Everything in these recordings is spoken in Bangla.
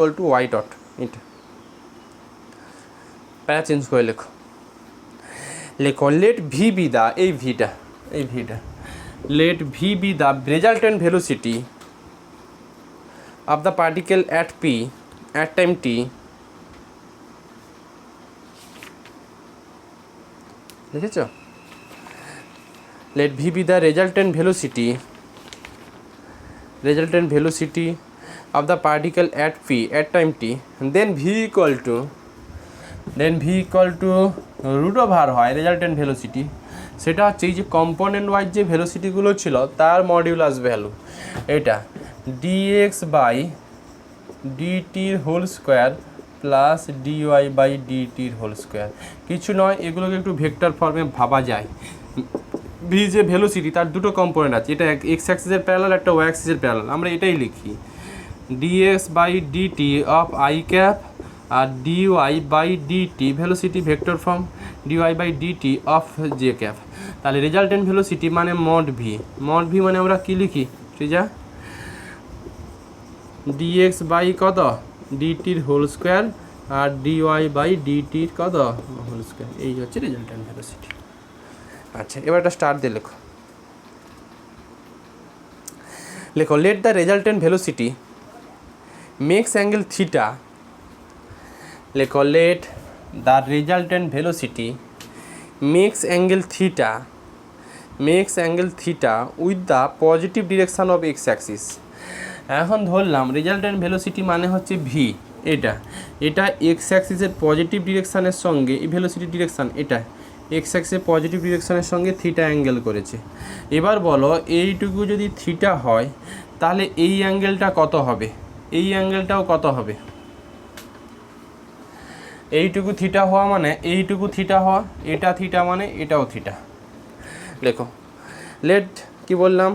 ইকুয়াল টু ওয়াই ডট, এটা প্যারা চেঞ্জ করে লেখো। লেখো লেট ভি বি দা, এই ভিটা let V be the resultant velocity of the particle at P at time T. লিখেছ? let v be the resultant velocity of the particle at p at time t, then v equal to root over হয় রেজাল্টেন্ট ভেলোসিটি, সেটা হচ্ছে এই যে কম্পোনেন্ট ওয়াইজ যে ভেলোসিটিগুলো ছিল তার মডিউলাস ভ্যালু, এটা dx বাই ডিটির whole square plus DY by ডিটির হোল স্কোয়ার। কিছু নয়, এগুলোকে একটু ভেক্টর ফর্মে ভাবা যায়। ভি যে ভেলোসিটি তার দুটো কম্পোনেন্ট আছে, এটা এক্স অ্যাক্সিসের প্যারালাল, একটা ওয়াই অ্যাক্সিসের প্যারালাল। আমরা এটাই লিখি DX by DT of I cap আর DY by DT velocity vector form DY by DT of J cap. তাহলে রেজাল্টেন্ট ভেলোসিটি মানে মড ভি মানে আমরা কী লিখি সৃজা? ডিএক্স বাই কত ডিটির হোল স্কোয়ার আর ডিওয়াই বাই ডিটির কত হোল স্কোয়ার, এই হচ্ছে রেজাল্টেন্ট ভেলোসিটি। আচ্ছা, এবার একটা স্টার দিয়ে লেখো let the resultant velocity makes angle theta. লেখো let the resultant velocity makes angle theta with the positive direction of X axis. এখন ধরলাম রেজাল্টেন্ট ভেলোসিটি মানে হচ্ছে ভি, এটা এক্স অ্যাক্সিসের পজিটিভ ডিরেকশানের সঙ্গে এই ভেলোসিটি ডিরেকশান, এটা এক্স অ্যাক্সিসের পজিটিভ ডিরেকশানের সঙ্গে থিটা অ্যাঙ্গেল করেছে। এবার বলো এইটুকু যদি থিটা হয় তাহলে এই অ্যাঙ্গেলটা কত হবে, এই অ্যাঙ্গেলটাও কত হবে? এইটুকু থিটা হওয়া মানে এইটুকু থিটা হওয়া, এটা থিটা মানে এটাও থিটা। লেখো লেট কি বললাম,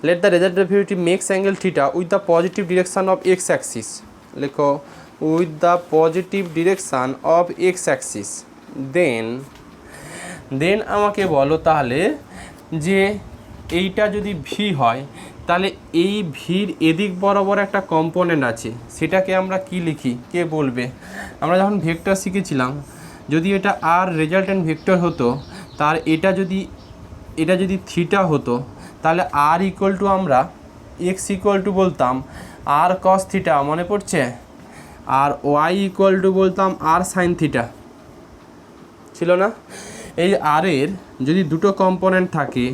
let the resultant velocity makes angle theta with the positive direction of X axis. লেখো with the positive direction of X axis. Then আমাকে বলো তাহলে যে এইটা যদি ভি হয় তাহলে এই ভির এদিক বরাবর একটা কম্পোনেন্ট আছে, সেটাকে আমরা কি লিখি কে বলবে? আমরা যখন ভেক্টর শিখেছিলাম, যদি এটা আর রেজাল্টেন্ট ভেক্টর হতো, তার এটা যদি থিটা হতো তাহলে আর ইকুয়াল টু আমরা এক্স ইকুয়াল টু বলতাম আর কস থিটা, মনে পড়ছে? আর ওয়াই ইকুয়াল টু বলতাম আর সাইন থিটা, ছিল না? এই আর এর যদি দুটো কম্পোনেন্ট থাকে,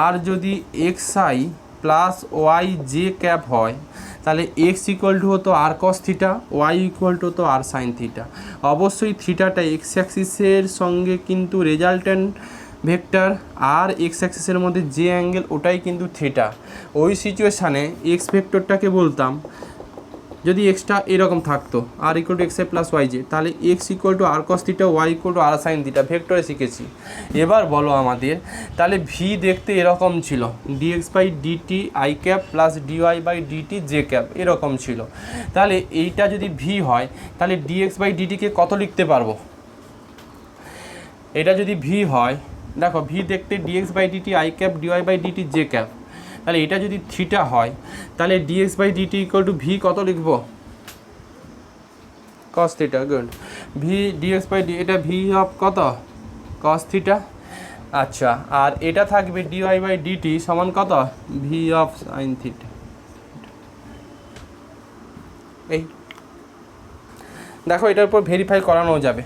আর যদি X I plus Y J cap হয় তাহলে এক্স ইকুয়াল টু হতো R cos theta, Y equal to হতো আর সাইন থিটা। অবশ্যই থিটাটা এক্স অ্যাক্সিসের সঙ্গে কিন্তু রেজাল্টেন্ট ভেক্টর আর এক্স অ্যাক্সিসের মধ্যে যে অ্যাঙ্গেল ওটাই কিন্তু থিটা। ওই সিচুয়েশানে এক্স ভেক্টরটাকে বলতাম, যদি এক্সটা এরকম থাকতো R equal to X I plus Y J, তাহলে X equal to R cos theta, Y equal to R sine theta, ভেক্টরে শিখেছি। এবার বলো আমাদের তাহলে ভি দেখতে এরকম ছিল, DX by DT I cap plus DY by DT J cap, এরকম ছিল। তাহলে এইটা যদি ভি হয় তাহলে ডিএক্স বাই ডিটিকে কত লিখতে পারবো? এটা যদি ভি হয়, দেখো ভি দেখতে dx by DT I cap dy by DT J cap, তাহলে এটা যদি থিটা হয় তাহলে dx by dt equal to v কত লিখব? Cos theta. Good. V dx by d, এটা ভি অফ কত? Cos theta. আচ্ছা, আর এটা থাকবে ডিওয়াই বাই ডিটি সমান কত? V of sine theta. এই দেখো এটার উপর ভেরিফাই করানো যাবে।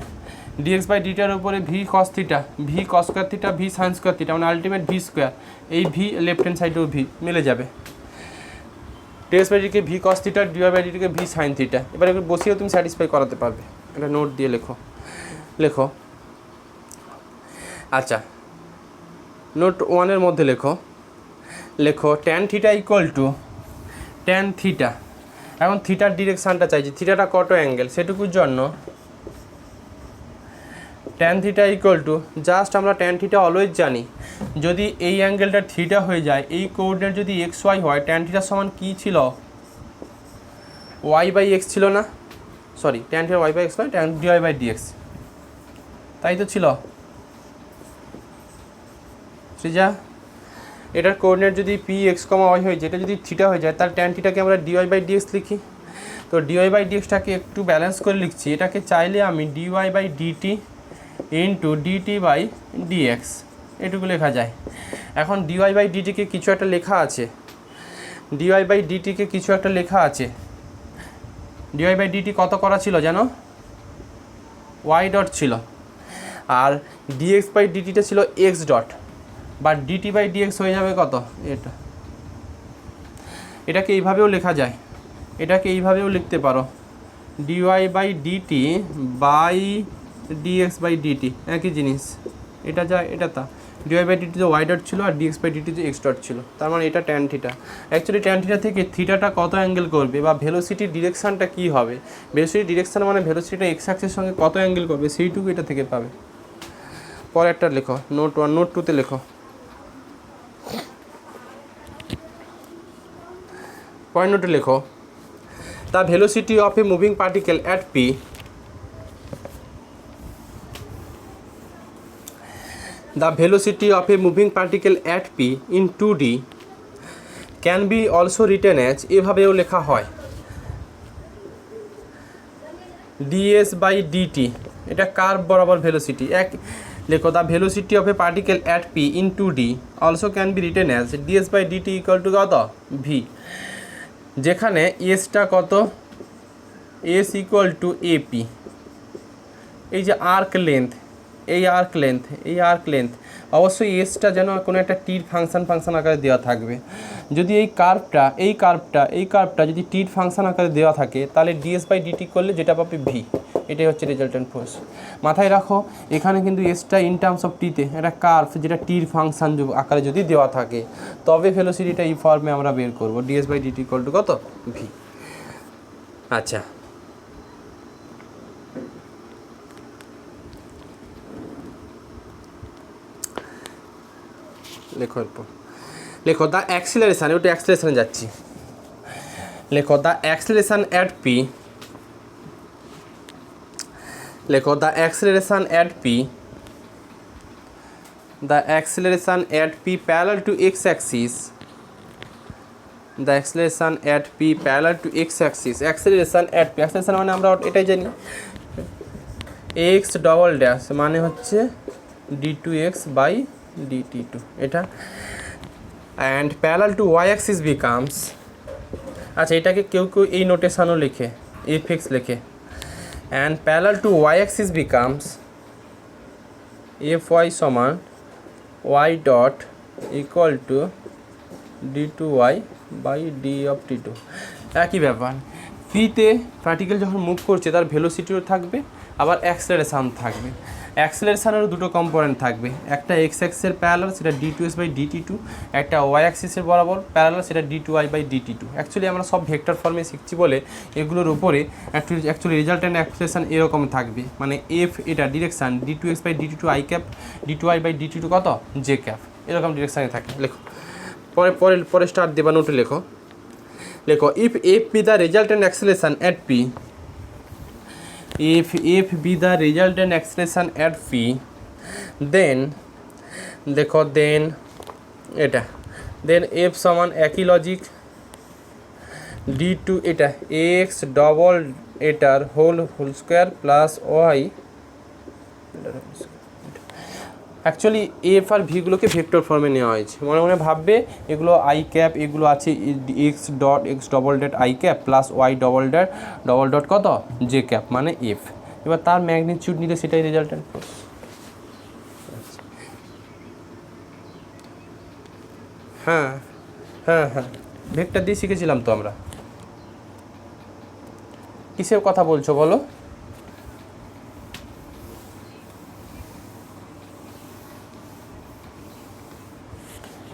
ডিএক্স বাই ডিটার উপরে v cos theta, v cos square theta, V sine square theta, মানে আলটিমেট ভি স্কোয়ার। এই ভি লেফট হ্যান্ড সাইডেও ভি মিলে যাবে। ডিএক্স বাই ডিটিকে V cos theta, DY by ডিটিকে ভি সাইন থিটা। এবার একটু বসিয়েও তুমি স্যাটিসফাই করাতে পারবে। এটা নোট দিয়ে লেখো। আচ্ছা, নোট ওয়ানের মধ্যে লেখো tan theta equal to tan theta. এখন থিটার ডিরেকশানটা চাইছি, থিটাটা কত অ্যাঙ্গেল, সেটুকুর জন্য tan theta equal to just আমরা ট্যান থিটা অলওয়েজ জানি, যদি এই অ্যাঙ্গেলটা থিটা হয়ে যায়, এই কোঅর্ডিনেট যদি এক্স ওয়াই হয়, ট্যান থিটার সমান কী ছিল? ওয়াই বাই এক্স ছিল না? Sorry, tan theta y by x নয়, ট্যান ডিওয়াই বাই ডিএক্স, তাই তো ছিল সৃজা। এটার কোঅর্ডিনেট যদি পি এক্স কমা ওয়াই হয়, যেটা যদি থিটা হয়ে যায়, তার ট্যান থিটাকে আমরা ডিওয়াই বাই ডিএক্স লিখি। তো ডিওয়াই বাই ডিএক্সটাকে একটু ব্যালেন্স করে লিখছি, এটাকে চাইলে আমি dy by dt into dt by dx এটুকু লেখা যায়। এখন ডিওয়াই বাই ডিটিকে কিছু একটা লেখা আছে, ডিওয়াই বাই ডিটিকে কিছু একটা লেখা আছে। ডিওয়াই বাই ডিটি কত করা ছিল জানো? ওয়াই ডট ছিল, আর ডিএক্স বাই ডিটিটা ছিল এক্স ডট, বা ডিটি বাই ডিএক্স হয়ে যাবে কত? এটা, এটাকে এইভাবেও লেখা যায়, এটাকে এইভাবেও লিখতে পারো, dy by dt by dx by dt একই জিনিস। এটা যা এটা তা, ডিওয়াই বাই ডিটি যে ওয়াই ডট ছিল আর ডিএক্স বাই ডিটি যে এক্স ডট ছিল, তার মানে এটা tan theta. Actually tan theta থেকে থিটাটা কত অ্যাঙ্গেল করবে বা ভেলোসিটির ডিরেকশানটা কী হবে, ভেলোসিটির ডিরেকশান মানে ভেলোসিটিটা এক্স অ্যাক্সিসের সঙ্গে কত অ্যাঙ্গেল করবে সেইটুকু এটা থেকে পাবে। পরেরটা লেখো, নোট 1, নোট 2তে লেখো। পয়েন্ট নোটে লেখো, the velocity of A moving particle at P the velocity of a moving particle at p in 2D can be also written as, এভাবেও লেখা হয়, ds by dt, এটা কার্ভ বরাবর ভেলোসিটি। এক লেখো, the velocity of A particle at P in 2D also can be written as ds by dt equal to কত? v, যেখানে এসটা কত? এস ইকুয়াল টু এপি, এই যে আর্ক লেন্থ, এই আর্ক লেন্থ, এই আর্ক লেন্থ, অবশ্যই এসটা যেন কোনো একটা টির ফাংশন আকারে দেওয়া থাকবে। যদি এই কার্ভটা যদি টির ফাংশন আকারে দেওয়া থাকে তাহলে ডিএস বাই ডিটি করলে যেটা পাবে ভি, এটাই হচ্ছে রেজাল্টেন্ট ফোর্স। মাথায় রাখো, এখানে কিন্তু এসটা ইন টার্মস অফ টিতে একটা কার্ভ যেটা টির ফাংশন আকারে যদি দেওয়া থাকে তবে ভেলোসিটিটা এই ফর্মে আমরা বের করবো, ds by dt equal to কত? ভি। আচ্ছা, লেখো এরপর লেখো, দ্য অ্যাক্সিলারেশান, ওটা অ্যাক্সিলারেশানে যাচ্ছি, লেখো দ্য অ্যাক্সিলারেশান অ্যাট পি, লেখো the acceleration at P, the acceleration at P parallel to x axis, the acceleration at P parallel to x axis, acceleration at P, acceleration মানে আমরা এটাই জানি, এক্স ডবল ড্যাশ মানে হচ্ছে D two x by dt2 এটা, and parallel to Y axis becomes, আচ্ছা এটাকে কেউ এই নোটেশনও লেখে, এফএক্স লেখে, and parallel to Y axis becomes F Y সমান Y dot equal to D two Y by D of T two. একই ব্যাপার, পিতে পার্টিকেল যখন মুভ করছে তার ভেলোসিটিও থাকবে, আবার অ্যাক্সেলারেশান থাকবে। অ্যাক্সেলারেশানেরও দুটো কম্পোনেন্ট থাকবে, একটা এক্স অ্যাক্সিসের প্যারালাল সেটা d two s by DT two, একটা ওয়াই অ্যাক্সিসের বরাবর প্যারালাল সেটা d two Y by DT two. Actually আমরা সব ভেক্টর ফর্মে শিখছি বলে এগুলোর উপরে অ্যাকচুয়ালি রেজাল্টেন্ট অ্যাক্সেলারেশান এরকম থাকবে, মানে এফ এটা direction D two x by DT two I cap, D two Y by DT two কত? জে ক্যাপ, এরকম ডিরেকশানে থাকে। লেখো পরে স্টার্ট দেবা, নোটে লেখো, if F be the resultant acceleration at P, if f be the resultant acceleration at p, then দেখো দেন এটা, দেন f সমান একই লজিক ডি টু এটা এক্স ডবল এটার whole square plus Y, actually F আর ভিগুলোকে ভেক্টর ফর্মে নেওয়া হয়েছে, মনে মনে ভাববে এগুলো আই ক্যাপ, এগুলো আছে x double dot i cap plus y double dot কত? জে ক্যাপ মানে এফ। এবার তার ম্যাগনিটিউড নিলে সেটাই রেজাল্টেন্ট ফোর্স। হ্যাঁ হ্যাঁ হ্যাঁ, ভেক্টর দিয়ে শিখেছিলাম তো আমরা। কিসের কথা বলছো বলো?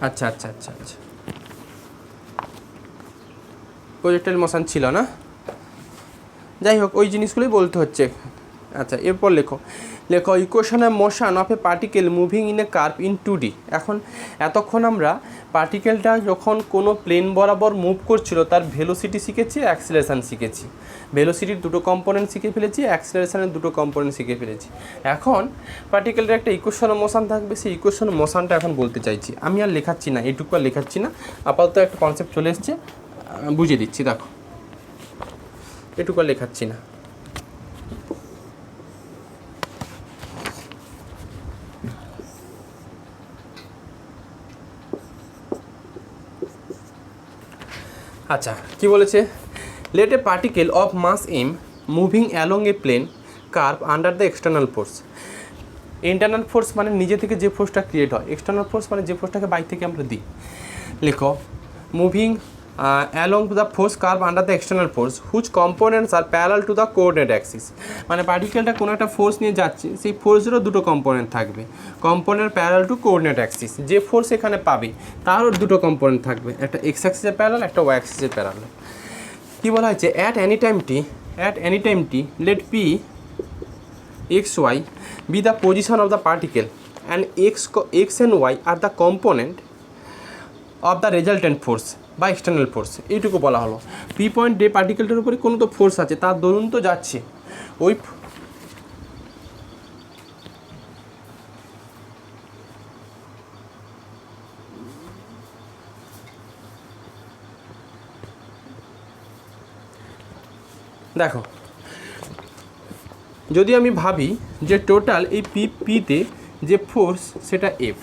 আচ্ছা আচ্ছা আচ্ছা আচ্ছা, প্রজেক্টাইল মোশন ছিল না, যাই হোক ওই জিনিসগুলোই বলতে হচ্ছে। আচ্ছা এরপর লেখো equation of motion of A particle moving in a curve in 2D। এখন এতক্ষণ আমরা পার্টিকেলটা যখন কোনো প্লেন বরাবর মুভ করছিল তার ভেলোসিটি শিখেছি, অ্যাক্সিলারেশান শিখেছি, ভেলোসিটির দুটো কম্পোনেন্ট শিখে ফেলেছি, অ্যাক্সিলারেশানের দুটো কম্পোনেন্ট শিখে ফেলেছি। এখন পার্টিকেলের একটা ইকুয়েশন অফ মোশন থাকবে, সেই ইকুয়েশন অফ মোশনটা এখন বলতে চাইছি। আমি আর লেখাচ্ছি না, এইটুকু আর লেখাচ্ছি না, আপাতত একটা কনসেপ্ট চলে এসছে, বুঝিয়ে দিচ্ছি। দেখো এটুকু আর লেখাচ্ছি না। আচ্ছা কি বলেছে, let a particle of mass m moving along a plane curve under the external force. Internal force মানে নিজে থেকে যে ফোর্সটা ক্রিয়েট হয়, এক্সটার্নাল ফোর্স মানে যে ফোর্সটাকে বাইরে থেকে আমরা দিই। লেখো moving along to the force curve under the external force which components are parallel to the coordinate axis. মানে পার্টিকেলটা কোনো একটা ফোর্স নিয়ে যাচ্ছে, সেই ফোর্সেরও দুটো কম্পোনেন্ট থাকবে, component parallel to coordinate axis. যে ফোর্স এখানে পাবে তারও দুটো কম্পোনেন্ট থাকবে, একটা এক্স অ্যাক্সিসের প্যারালাল, একটা ওয়াই অ্যাক্সিসের প্যারালাল। কী বলা হয়েছে, at any time t let p x y be the position of the particle and x and y are the component of the resultant force বা এক্সটার্নাল ফোর্স। এইটুকু বলা হলো। পি পয়েন্ট যে পার্টিকেলটার উপরে কোনো তো ফোর্স আছে, তার দরুন তো যাচ্ছে ওই দেখো, যদি আমি ভাবি যে টোটাল এই পিতে যে ফোর্স সেটা এফ,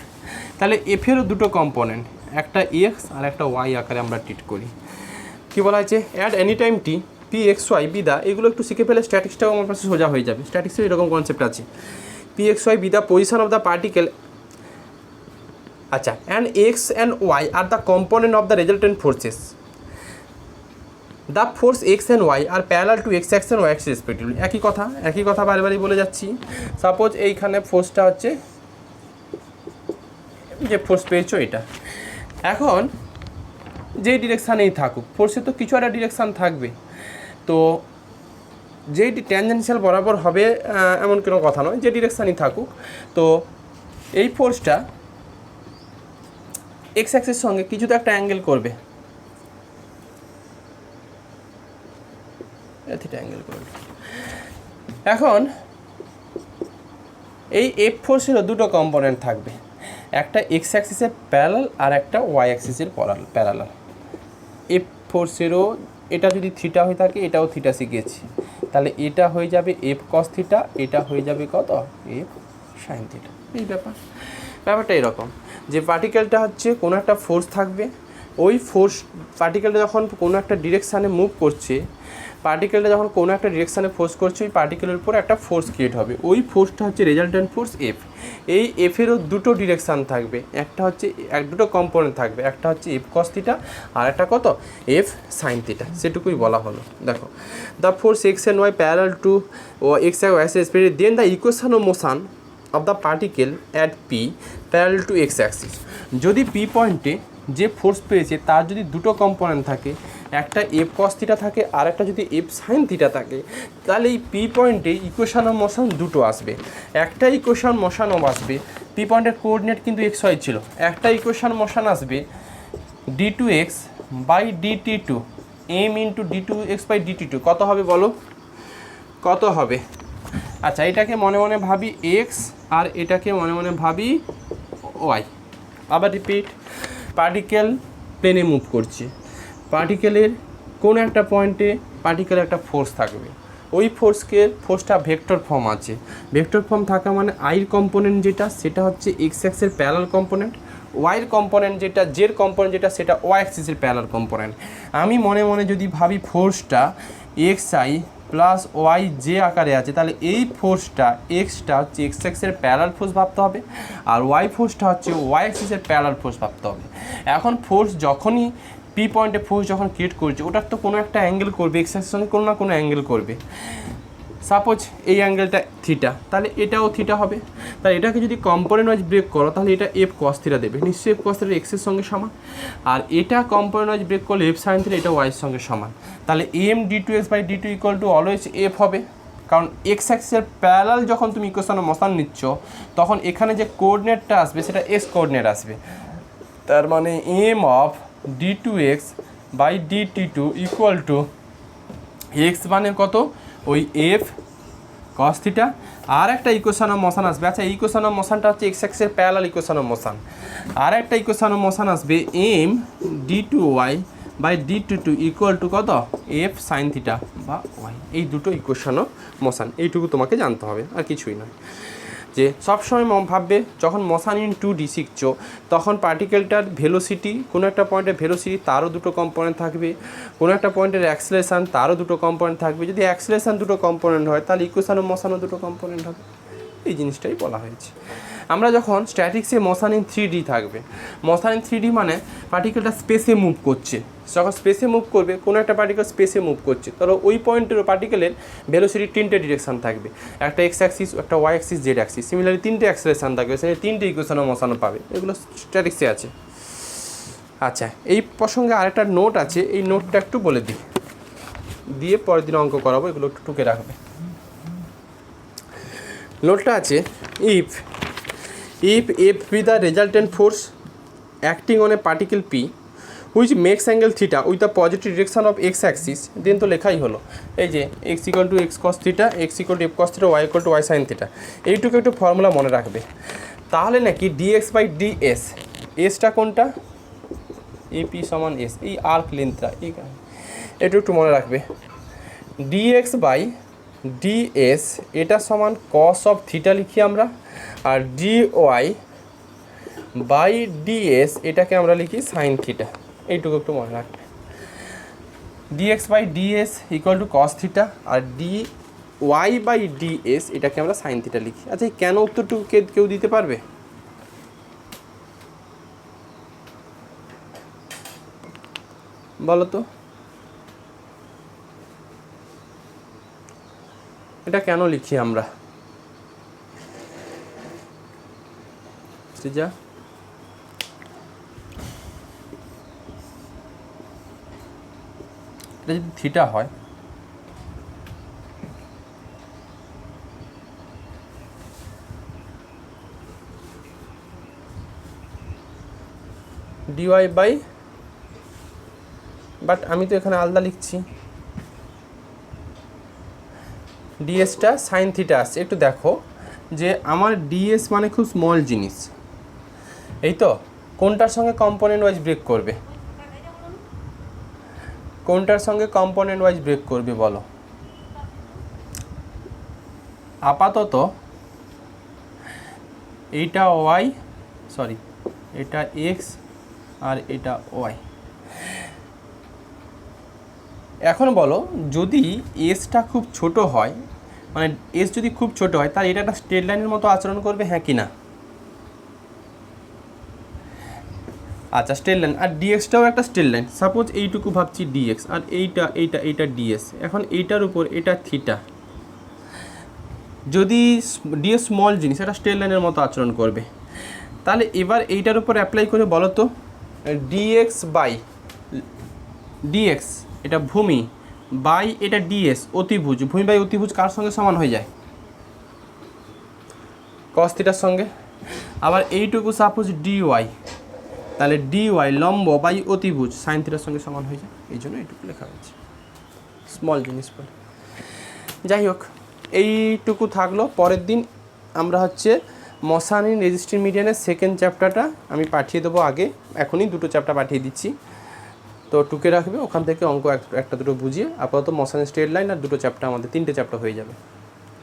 তাহলে এফেরও দুটো কম্পোনেন্ট, একটা এক্স আর একটা ওয়াই আকারে আমরা ট্রিট করি। কী বলা হয়েছে, at any time t p x y be the, এগুলো একটু শিখে ফেলে স্ট্যাটিক্সটাও আমার কাছে সোজা হয়ে যাবে। স্ট্যাটিক্সের এরকম কনসেপ্ট আছে, p x y be the position of the particle, আচ্ছা, and x and y are the component of the resultant forces. The force x and y are parallel to x axis and y axis respectively. একই কথা বারবারই বলে যাচ্ছি। সাপোজ এইখানে ফোর্সটা হচ্ছে, যে ফোর্স পেয়েছো এটা, এখন যেই ডিরেকশানেই থাকুক ফোর্সে তো কিছু একটা ডিরেকশান থাকবে, তো যেই ট্যানজেনশিয়াল বরাবর হবে এমন কোনো কথা নয়, যে ডিরেকশানই থাকুক, তো এই ফোর্সটা এক্স অ্যাক্সিসের সঙ্গে কিছু তো একটা অ্যাঙ্গেল করবে, থিটা অ্যাঙ্গেল করবে। এখন এই এফ ফোর্সেরও দুটো কম্পোনেন্ট থাকবে, একটা এক্স অ্যাক্সিসের প্যারালাল আর একটা ওয়াই অ্যাক্সিসের প্যারালাল। এফ ফোর্সেরও এটা যদি থিটা হয়ে থাকে, এটাও থিটা শিখেছি, তাহলে এটা হয়ে যাবে এফ কস থিটা, এটা হয়ে যাবে কত, এফ সাইন থিটা। এই ব্যাপারটা এরকম যে পার্টিকেলটা হচ্ছে কোনো একটা ফোর্স থাকবে, ওই ফোর্স পার্টিকেলটা যখন কোনো একটা ডিরেকশানে মুভ করছে, পার্টিকেলটা যখন কোনো একটা ডিরেকশানে ফোর্স করছে, ওই পার্টিকেলের উপর একটা ফোর্স ক্রিয়েট হবে, ওই ফোর্সটা হচ্ছে রেজাল্টেন্ট ফোর্স এফ। এই এফেরও দুটো ডিরেকশান থাকবে, একটা হচ্ছে দুটো কম্পোনেন্ট থাকবে, একটা হচ্ছে এফ কস থিটা আর একটা কত, এফ সাইন থিটা। সেটুকুই বলা হলো। দেখো, the force x and y parallel to x and y axis, then the equation of motion of the particle at P parallel to x axis. যদি পি পয়েন্টে যে ফোর্স পেয়েছে তার যদি দুটো কম্পোনেন্ট থাকে, একটা এফ কস থিটা থাকে আর একটা যদি এফ সাইন থিটা থাকে, তাহলে এই পি পয়েন্টে ইকুয়েশন অফ মোশন দুটো আসবে। একটা ইকুয়েশন মোশন অফ আসবে, পি পয়েন্টের কোঅর্ডিনেট কিন্তু এক্স ওয়াই ছিল, একটা ইকুয়েশন মোশন আসবে d two x by DT two m into d two x by DT two. কত হবে বলো, কত হবে? আচ্ছা, এটাকে মনে মনে ভাবি এক্স আর এটাকে মনে মনে ভাবি ওয়াই। আবার রিপিট, পার্টিকেল প্লেনে মুভ করছে, পার্টিকেলের কোনো একটা পয়েন্টে পার্টিকেলের একটা ফোর্স থাকবে, ওই ফোর্সটা ভেক্টর ফর্ম আছে। ভেক্টর ফর্ম থাকা মানে আইয়ের কম্পোনেন্ট যেটা সেটা হচ্ছে এক্স অ্যাক্সিসের প্যারালাল কম্পোনেন্ট, ওয়াইয়ের কম্পোনেন্ট যেটা জের কম্পোনেন্ট যেটা সেটা ওয়াই অ্যাক্সিসের প্যারালাল কম্পোনেন্ট। আমি মনে মনে যদি ভাবি ফোর্সটা X I plus Y J আকারে আছে, তাহলে এই ফোর্সটা এক্সটা হচ্ছে এক্স অ্যাক্সিসের প্যারালাল ফোর্স ভাবতে হবে, আর ওয়াই ফোর্সটা হচ্ছে ওয়াই অ্যাক্সিসের প্যারালাল ফোর্স ভাবতে হবে। এখন ফোর্স যখনই পি পয়েন্টে ফোর্স যখন ক্রিয়েট করছে, ওটার তো কোনো একটা অ্যাঙ্গেল করবে, এক্স অ্যাক্সিসের সঙ্গে কোনো না কোনো অ্যাঙ্গেল করবে। সাপোজ এই অ্যাঙ্গেলটা থিটা, তাহলে এটাও থিটা হবে। তাহলে এটাকে যদি কম্পোনেন্ট ওয়াইজ ব্রেক করো, তাহলে এটা এফ কস থিটা দেবে, নিশ্চয়ই এফ কস থিটা এক্সের সঙ্গে সমান। আর এটা কম্পোনেন্ট ওয়াইজ ব্রেক করলে এফ সাইন থিটা, এটা ওয়াইয়ের সঙ্গে সমান। তাহলে m d two x by d two equal to always f হবে, কারণ এক্স অ্যাক্সিসের প্যারালাল যখন তুমি ইকুয়েশনে মোশন নিচ্ছ, তখন এখানে যে কোঅর্ডিনেটটা আসবে সেটা এক্স কোঅর্ডিনেট আসবে। তার মানে m of d two x by DT two equal to x মানে কত, ওই এফ কস থিটা, আর একটা ইকুয়েশন অফ মোশন আসবে। আচ্ছা, ইকুয়েশন অফ মোশনটা হচ্ছে এক্স অ্যাক্সিসের প্যারালাল ইকুয়েশন অফ মোশন। আর একটা ইকুয়েশন অফ মোশন আসবে m d two Y by d22 equal to কত এফ সাইন থিটা বা ওয়াই। এই দুটো ইকুয়েশনও মোশান, এইটুকু তোমাকে জানতে হবে, আর কিছুই নয়। যে সবসময় ভাববে যখন মোশান ইন 2D শিখছো তখন পার্টিকেলটার ভেলোসিটি, কোনো একটা পয়েন্টের ভেলোসিটি তারও দুটো কম্পোনেন্ট থাকবে, কোনো একটা পয়েন্টের অ্যাক্সেলারেশন তারও দুটো কম্পোনেন্ট থাকবে। যদি অ্যাক্সেলারেশন দুটো কম্পোনেন্ট হয় তাহলে ইকুয়েশন ও মোশানও দুটো কম্পোনেন্ট হবে। এই জিনিসটাই বলা হয়েছে। আমরা যখন স্ট্যাটিক্সে মোশান ইন 3D থাকবে, মোশান ইন 3D মানে পার্টিকেলটা স্পেসে মুভ করছে, যখন স্পেসে মুভ করবে, কোনো একটা পার্টিকেল স্পেসে মুভ করছে, তাহলে ওই পয়েন্টের পার্টিকেলের ভেলোসিটির তিনটে ডিরেকশান থাকবে, একটা এক্স অ্যাক্সিস, একটা y axis, z axis. Similarly তিনটে অ্যাক্সেলারেশন থাকবে, সেখানে তিনটে ইকুয়েশনও মোশানও পাবে। এগুলো স্ট্যাটিক্সে আছে। আচ্ছা, এই প্রসঙ্গে আরেকটা নোট আছে, এই নোটটা একটু বলে দিই, দিয়ে পরের দিন অঙ্ক করাবো, এগুলো একটু টুকে রাখবে। নোটটা আছে, if F be the resultant force acting on a particle P which makes angle theta with the positive direction of x axis, then তো লেখাই হলো এই যে x equal to x cos theta, x equal to f cos theta, y equal to y sin theta। এইটুকু একটু ফর্মুলা মনে রাখবে, তাহলে নাকি dx by ds, এসটা কোনটা, ap সমান s, এই আর্ক লেন্থটা, এটা একটু মনে রাখবে। dx by ds এটা সমান cos of theta লিখি আমরা, আর dy বাই ds এটাকে আমরা লিখি সাইন থিটা। এইটুকু একটু মনে রাখবে। dx by ds equal to cos theta, আর dy বাই ds এটাকে আমরা সাইন থিটা লিখি। আচ্ছা, কেন উত্তরটুকু কেউ দিতে পারবে? বলো তো, এটা কেন লিখি আমরা? যা এটা যদি থিটা হয়, ডিওয়াই বাই, বাট আমি তো এখানে আলাদা লিখছি, ডিএসটা সাইন থিটা আসছে। একটু দেখো যে আমার ডিএস মানে খুব স্মল জিনিস, এই তো কোনটার সঙ্গে কম্পোনেন্ট ওয়াইজ ব্রেক করবে, কোনটার সঙ্গে কম্পোনেন্ট ওয়াইজ ব্রেক করবে বলো? আপাতত এইটা ওয়াই, সরি এটা এক্স আর এটা ওয়াই। এখন বলো, যদি এসটা খুব ছোট হয়, মানে এস যদি খুব ছোট হয়, তাহলে এটা একটা স্ট্রেট লাইনের মতো আচরণ করবে, হ্যাঁ কি না? আচ্ছা, স্ট্রেট লাইন, আর ডিএক্সটাও একটা স্ট্রেট লাইন। সাপোজ এইটুকু ভাবছি ডিএক্স, আর এইটা ডিএস। এখন এইটার উপর এটা থিটা, যদি ডিএস স্মল জিনিস, এটা স্ট্রেট লাইনের মতো আচরণ করবে। তাহলে এবার এইটার উপর অ্যাপ্লাই করে বলো তো, ডিএক্স বাই ডিএক্স এটা ভূমি, বাই এটা ডিএস অতিভুজ, ভূমি বাই অতিভুজ কার সঙ্গে সমান হয়ে যায়? কস থিটার সঙ্গে। আবার এইটুকু সাপোজ ডিওয়াই, তাহলে ডিওয়াই লম্ব বাই অতিভুজ সাইন থিটার সঙ্গে সমান হয়ে যায়। এই জন্য এইটুকু লেখা হয়েছে, স্মল জিনিস বলে। যাই হোক, এইটুকু থাকলো। পরের দিন আমরা হচ্ছে মোশান ইন রেজিস্ট্রিং মিডিয়ানের সেকেন্ড চ্যাপ্টারটা আমি পাঠিয়ে দেবো আগে, এখনই দুটো চ্যাপ্টার পাঠিয়ে দিচ্ছি, তো টুকে রাখবে, ওখান থেকে অঙ্ক একটা দুটো বুঝিয়ে। আপাতত মোশান স্ট্রেট লাইন আর দুটো চ্যাপ্টার, আমাদের তিনটে চ্যাপ্টার হয়ে যাবে,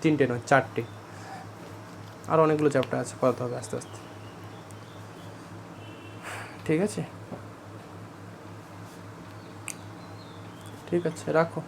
তিনটে নয় চারটে, আর অনেকগুলো চ্যাপ্টার আছে, পড়াতে হবে আস্তে আস্তে। ঠিক আছে, ঠিক আছে, রাখো।